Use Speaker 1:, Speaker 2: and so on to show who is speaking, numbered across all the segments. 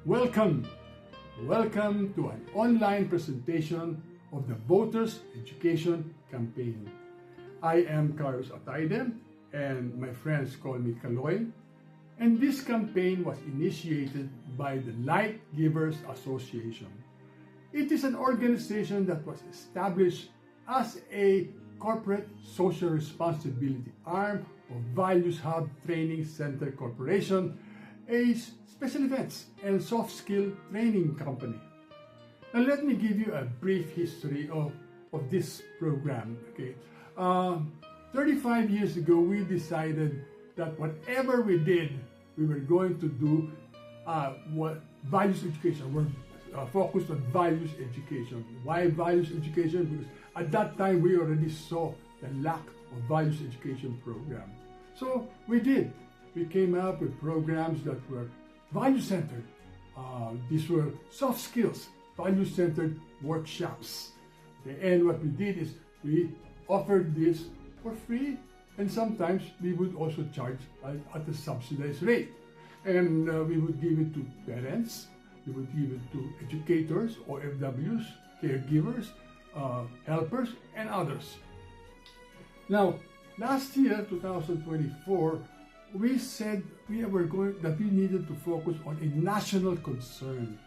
Speaker 1: Welcome! Welcome to an online presentation of the Voters Education Campaign. I am Carlos Ataide, and my friends call me Kaloy. And this campaign was initiated by the Light Givers Association. It is an organization that was established as a corporate social responsibility arm of Values Hub Training Center Corporation, a special events and soft skill training company. Now let me give you a brief history of this program. 35 years ago, we decided that whatever we did, we were going to do values education. We're focused on values education. Why values education? Because at that time, we already saw the lack of values education program. So we did. We came up with programs that were value-centered. These were soft skills, value-centered workshops. And what we did is we offered this for free, and sometimes we would also charge at a subsidized rate. And we would give it to parents, we would give it to educators, OFWs, caregivers, helpers, and others. Now, last year, 2024, we said we needed to focus on a national concern.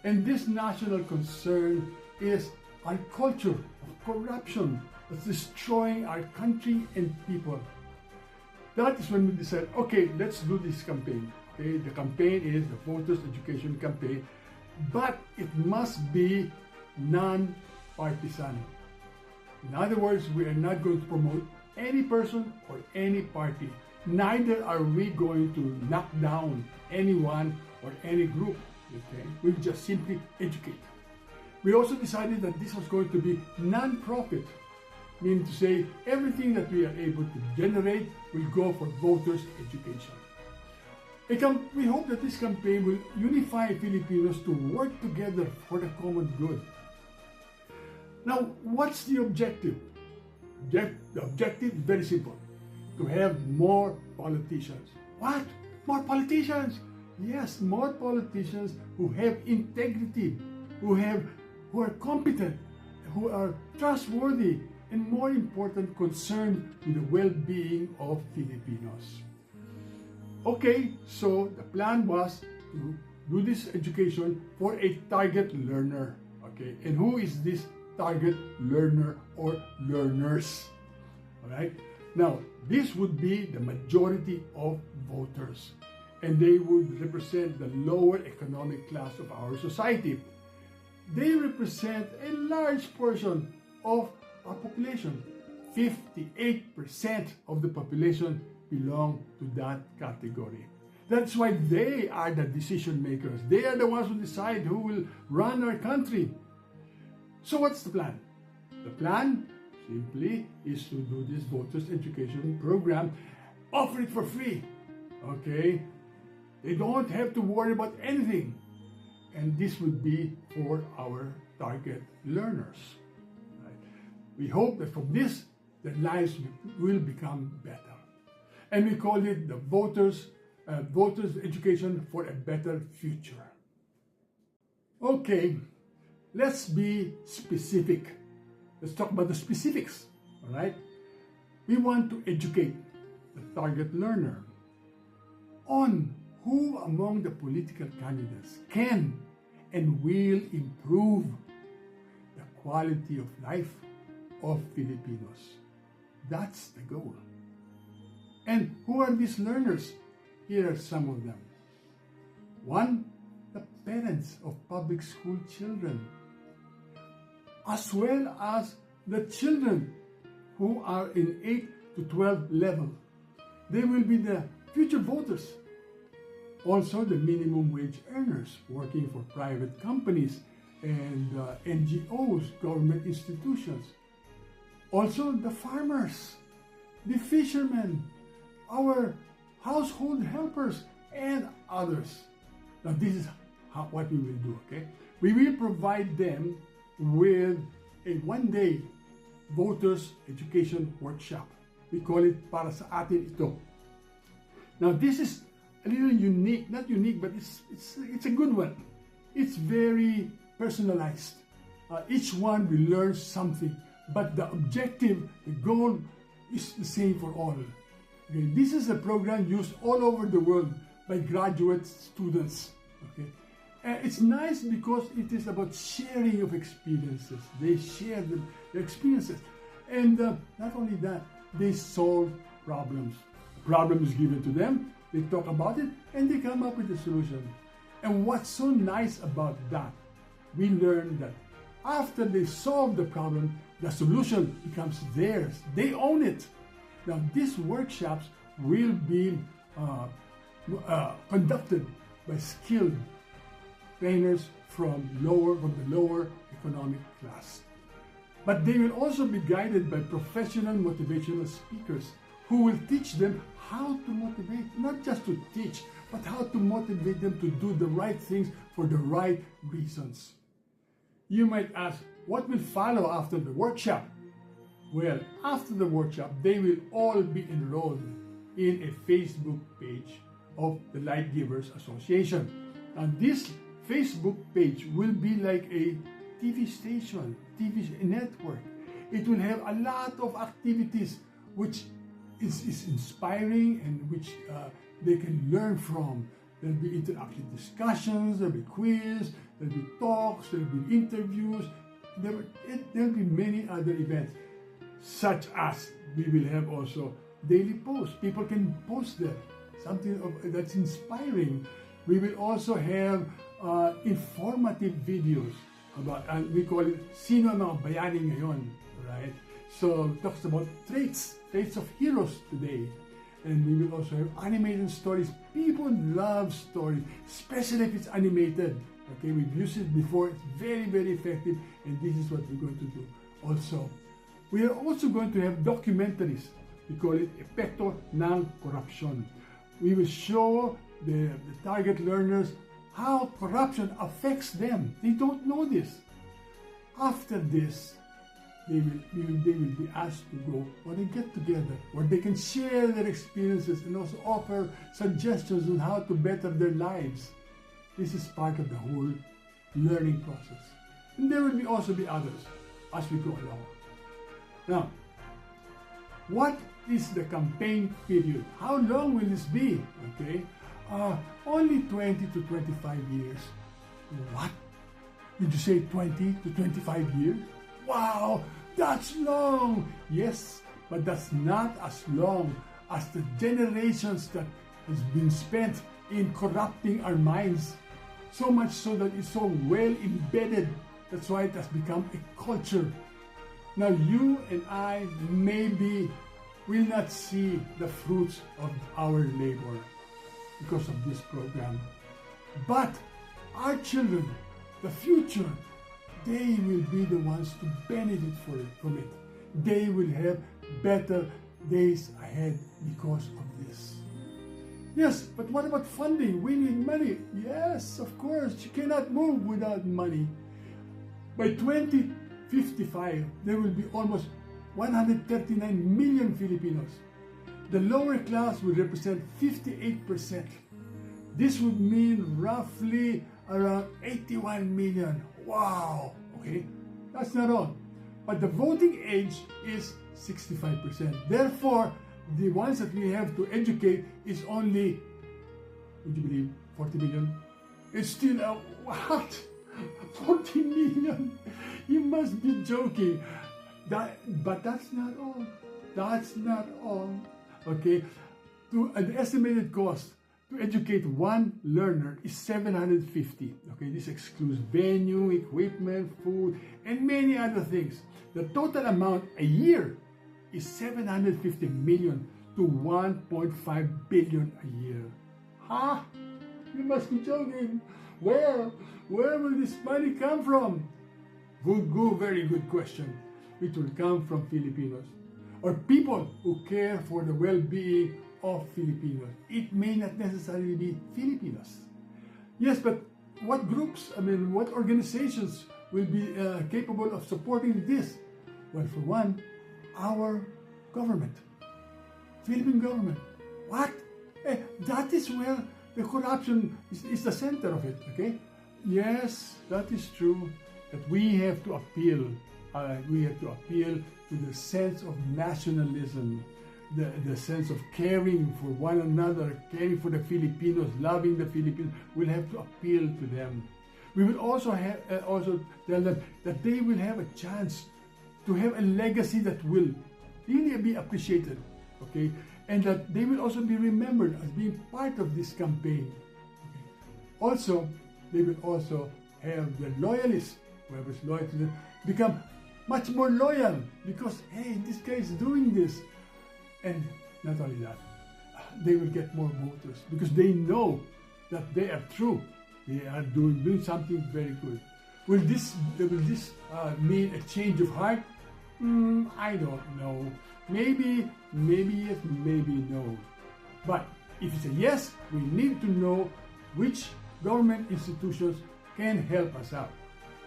Speaker 1: And this national concern is our culture of corruption that's destroying our country and people. That is when we decided, okay, let's do this campaign. Okay, the campaign is the Voters Education Campaign, but it must be non-partisan. In other words, we are not going to promote any person or any party. Neither are we going to knock down anyone or any group. Okay? We just simply educate. We also decided that this was going to be non-profit, meaning to say everything that we are able to generate will go for voters' education. We hope that this campaign will unify Filipinos to work together for the common good. Now, what's the objective? The objective is very simple. To have more politicians. What? More politicians? Yes, more politicians who have integrity, who are competent, who are trustworthy, and more important, concerned with the well-being of Filipinos. Okay, so the plan was to do this education for a target learner. Okay, and who is this target learner or learners? All right. Now, this would be the majority of voters, and they would represent the lower economic class of our society. They represent a large portion of our population. 58% of the population belong to that category. That's why they are the decision makers. They are the ones who decide who will run our country. So what's the plan? The plan simply is to do this voters education program, offer it for free. Okay? They don't have to worry about anything. And this would be for our target learners. Right? We hope that from this, their lives will become better. And we call it the voters education for a better future. Okay, let's be specific. Let's talk about the specifics, all right? We want to educate the target learner on who among the political candidates can and will improve the quality of life of Filipinos. That's the goal. And who are these learners? Here are some of them. One, the parents of public school children, as well as the children who are in 8 to 12 level. They will be the future voters. Also, the minimum wage earners working for private companies and NGOs, government institutions. Also, the farmers, the fishermen, our household helpers, and others. Now, this is what we will do, okay? We will provide them with a one-day voters education workshop. We call it Para Sa Atin Ito. Now, this is a little unique, not unique, but it's a good one. It's very personalized. Each one will learn something, but the objective, the goal is the same for all. Okay? This is a program used all over the world by graduate students. Okay? It's nice because it is about sharing of experiences. They share their experiences. And not only that, they solve problems. The problem is given to them, they talk about it, and they come up with a solution. And what's so nice about that, we learn that after they solve the problem, the solution becomes theirs. They own it. Now, these workshops will be conducted by skilled trainers from the lower economic class. But they will also be guided by professional motivational speakers who will teach them how to motivate, not just to teach, but how to motivate them to do the right things for the right reasons. You might ask, what will follow after the workshop? Well, after the workshop, they will all be enrolled in a Facebook page of the Light Givers Association. And this Facebook page will be like a TV station, TV network. It will have a lot of activities which is inspiring and which they can learn from. There'll be interactive discussions, there'll be quiz, there'll be talks, there'll be interviews, there'll be many other events, such as we will have also daily posts. People can post there, something that's inspiring. We will also have informative videos about, and we call it Sino ang mga bayani ngayon, right? So it talks about traits of heroes today. And we will also have animated stories. People love stories, especially if it's animated. Okay, we've used it before. It's very, very effective, and this is what we're going to do. Also, we are also going to have documentaries. We call it Epekto ng Korupsyon. We will show the target learners how corruption affects them. They don't know this. After this, they will be asked to go on a get together where they can share their experiences and also offer suggestions on how to better their lives. This is part of the whole learning process. And there will also be others as we go along. Now, what is the campaign period? How long will this be? Okay, only 20 to 25 years. What? Did you say 20 to 25 years? Wow, that's long! Yes, but that's not as long as the generations that has been spent in corrupting our minds. So much so that it's so well embedded. That's why it has become a culture. Now you and I maybe will not see the fruits of our labor because of this program. But our children, the future, they will be the ones to benefit from it. They will have better days ahead because of this. Yes, but what about funding? We need money. Yes, of course. You cannot move without money. By 2055, there will be almost 139 million Filipinos. The lower class will represent 58%. This would mean roughly around 81 million. Wow, okay, that's not all. But the voting age is 65%. Therefore, the ones that we have to educate is only, would you believe, 40 million? It's still a, what? 40 million? You must be joking. But that's not all. That's not all. Okay, to an estimated cost to educate one learner is 750. Okay, this excludes venue, equipment, food, and many other things. The total amount a year is 750 million to 1.5 billion a year. Huh? You must be joking. Where will this money come from? Very good question. It will come from Filipinos or people who care for the well-being of Filipinos. It may not necessarily be Filipinos. Yes, but what groups, what organizations will be capable of supporting this? Well, for one, our government, Philippine government. What? That is where the corruption is the center of it, okay? Yes, that is true, that we have to appeal to the sense of nationalism, the sense of caring for one another, caring for the Filipinos, loving the Filipinos. We'll have to appeal to them. We will also have also tell them that they will have a chance to have a legacy that will really be appreciated, okay? And that they will also be remembered as being part of this campaign. Okay? Also, they will also have the loyalists, whoever's loyal to them, become much more loyal because, hey, this guy is doing this. And not only that, they will get more voters because they know that they are true. They are doing something very good. Will this mean a change of heart? I don't know. Maybe yes, maybe no. But if it's a yes, we need to know which government institutions can help us out.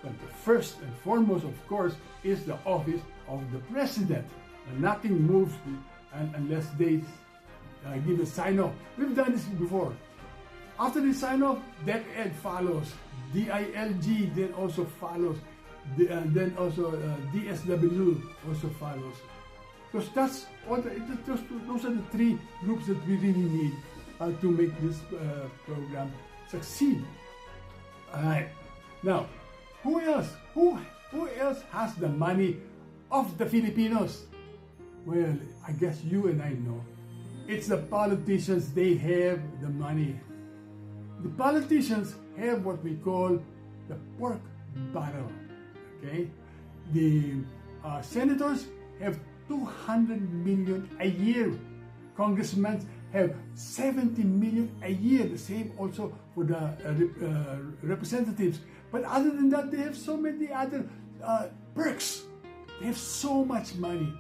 Speaker 1: But the first and foremost, of course, is the office of the president. And nothing moves unless they give a sign-off. We've done this before. After the sign-off, DepEd follows. DILG then also follows. And then also DSW also follows. Because those are the three groups that we really need to make this program succeed. All right. Now, who else? Who else has the money of the Filipinos? Well, I guess you and I know. It's the politicians. They have the money. The politicians have what we call the pork barrel. Okay, the senators have 200 million a year. Congressmen have 70 million a year. The same also for the representatives. But other than that, they have so many other perks. They have so much money.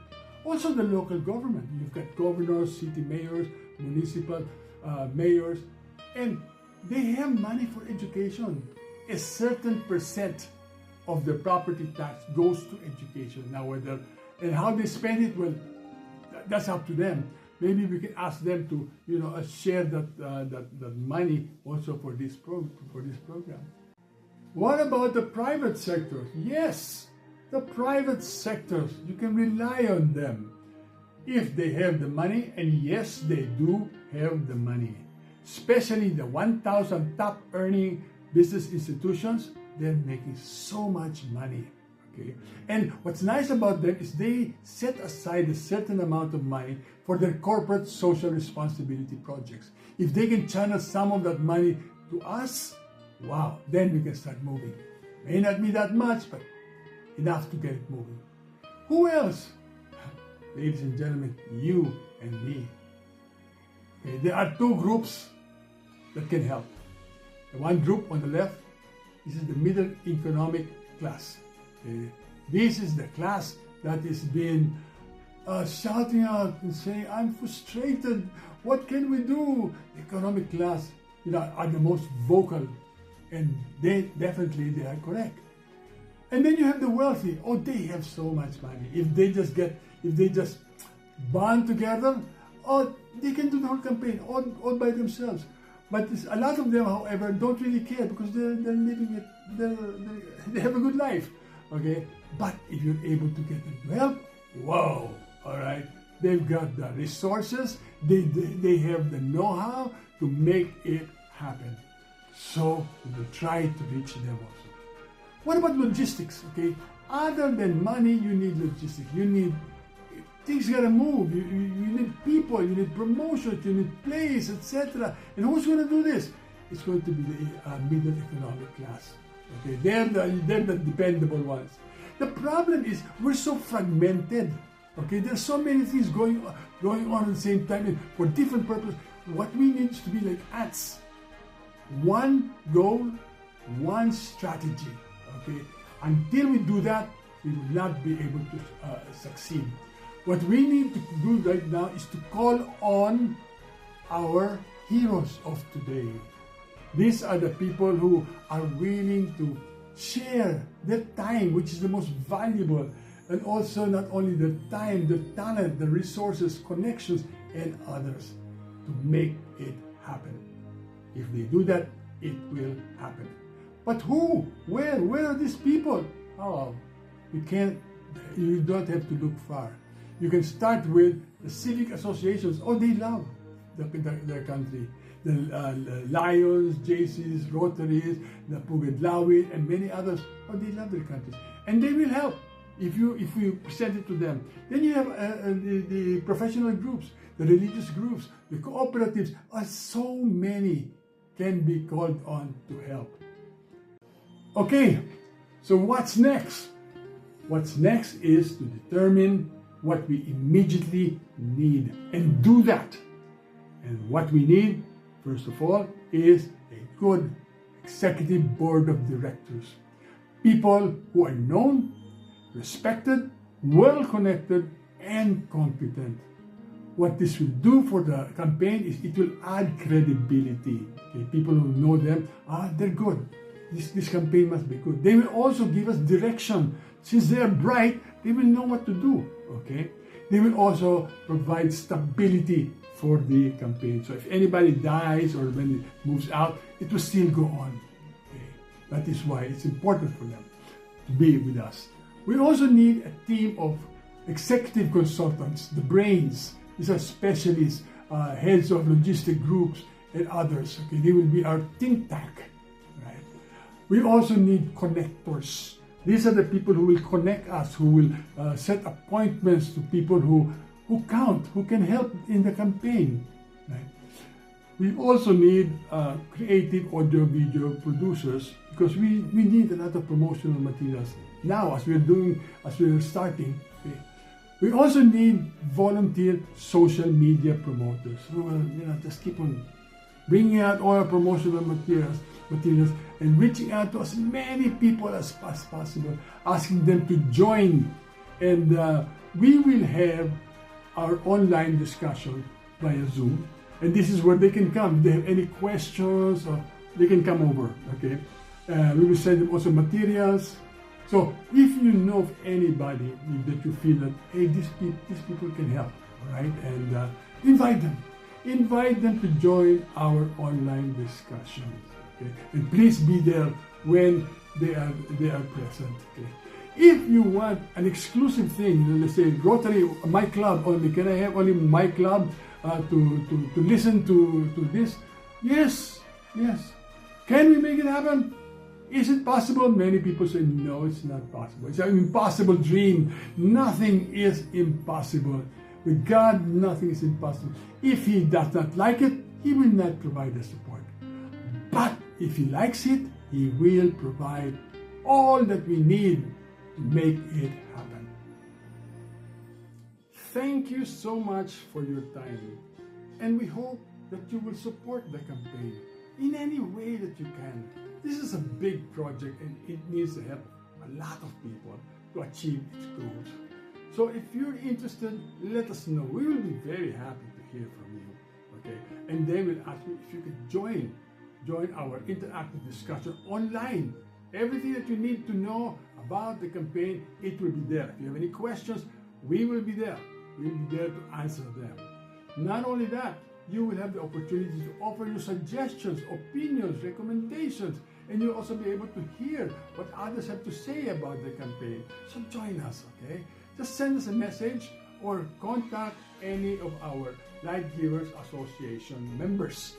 Speaker 1: Also the local government. You've got governors, city mayors, municipal mayors, and they have money for education. A certain percent of the property tax goes to education. Now, whether and how they spend it, well, that's up to them. Maybe we can ask them to, share that money also for this program. What about the private sector? Yes, the private sectors, you can rely on them if they have the money, and yes, they do have the money. Especially the 1,000 top earning business institutions, they're making so much money. Okay? And what's nice about them is they set aside a certain amount of money for their corporate social responsibility projects. If they can channel some of that money to us, wow, then we can start moving. May not be that much, but enough to get it moving. Who else? Ladies and gentlemen, you and me. Okay, there are two groups that can help. The one group on the left, this is the middle economic class. Okay? This is the class that is being shouting out and saying, I'm frustrated, what can we do? The economic class are the most vocal, and they are correct. And then you have the wealthy. Oh, they have so much money. If they just band together, oh, they can do the whole campaign all by themselves. But a lot of them, however, don't really care because they're living it. They have a good life, okay. But if you're able to get them to help, whoa, all right. They've got the resources. They have the know-how to make it happen. So we will try to reach them also. What about logistics? Okay, other than money, you need logistics. You need things gotta move. You need people. You need promotions. You need place, etc. And who's going to do this? It's going to be the middle economic class. Okay, they're the dependable ones. The problem is we're so fragmented. Okay, there's so many things going on at the same time for different purposes. What we need is to be like ants. One goal, one strategy. Okay, until we do that, we will not be able to succeed. What we need to do right now is to call on our heroes of today. These are the people who are willing to share their time, which is the most valuable, and also not only the time, the talent, the resources, connections, and others to make it happen. If they do that, it will happen. But who? Where are these people? Oh, you don't have to look far. You can start with the civic associations. Oh, they love their country. The Lions, JCs, Rotaries, the Pugad-Lawit, and many others. Oh, they love their countries. And they will help if you present it to them. Then you have the professional groups, the religious groups, the cooperatives. So many can be called on to help. Okay, so what's next? What's next is to determine what we immediately need and do that. And what we need, first of all, is a good executive board of directors. People who are known, respected, well-connected, and competent. What this will do for the campaign is it will add credibility. Okay? People who know them, they're good. This campaign must be good. They will also give us direction. Since they are bright, they will know what to do. Okay? They will also provide stability for the campaign. So if anybody dies or when it moves out, it will still go on. Okay? That is why it's important for them to be with us. We also need a team of executive consultants, the brains. These are specialists, heads of logistic groups and others. Okay? They will be our think tank. Right? We also need connectors. These are the people who will connect us, who will set appointments to people who count, who can help in the campaign. Right? We also need creative audio-video producers because we need a lot of promotional materials now as we're starting. Okay? We also need volunteer social media promoters who will just keep on bringing out all our promotional materials and reaching out to as many people as possible, asking them to join. And we will have our online discussion via Zoom. And this is where they can come. If they have any questions, they can come over, okay? We will send them also materials. So if you know of anybody that you feel that, hey, these people can help, all right? And invite them. Invite them to join our online discussions. Okay? And please be there when they are present. Okay? If you want an exclusive thing, let's say Rotary, my club only, can I have only my club to listen to this? Yes. Can we make it happen? Is it possible? Many people say, no, it's not possible. It's an impossible dream. Nothing is impossible. With God, nothing is impossible. If He does not like it, He will not provide the support. But if He likes it, He will provide all that we need to make it happen. Thank you so much for your time. And we hope that you will support the campaign in any way that you can. This is a big project and it needs the help of a lot of people to achieve its goals. So if you're interested, let us know. We will be very happy to hear from you. Okay? And then we'll ask you if you could join our interactive discussion online. Everything that you need to know about the campaign, it will be there. If you have any questions, we will be there. We will be there to answer them. Not only that, you will have the opportunity to offer your suggestions, opinions, recommendations, and you'll also be able to hear what others have to say about the campaign. So join us, okay? Just send us a message or contact any of our Light Givers Association members.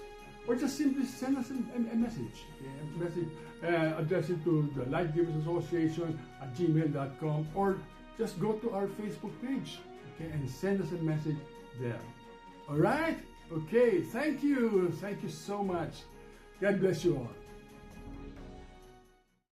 Speaker 1: Or just simply send us a message. Okay? Address it to the Light Givers Association at gmail.com or just go to our Facebook page, okay, and send us a message there. All right? Okay, thank you. Thank you so much. God bless you all.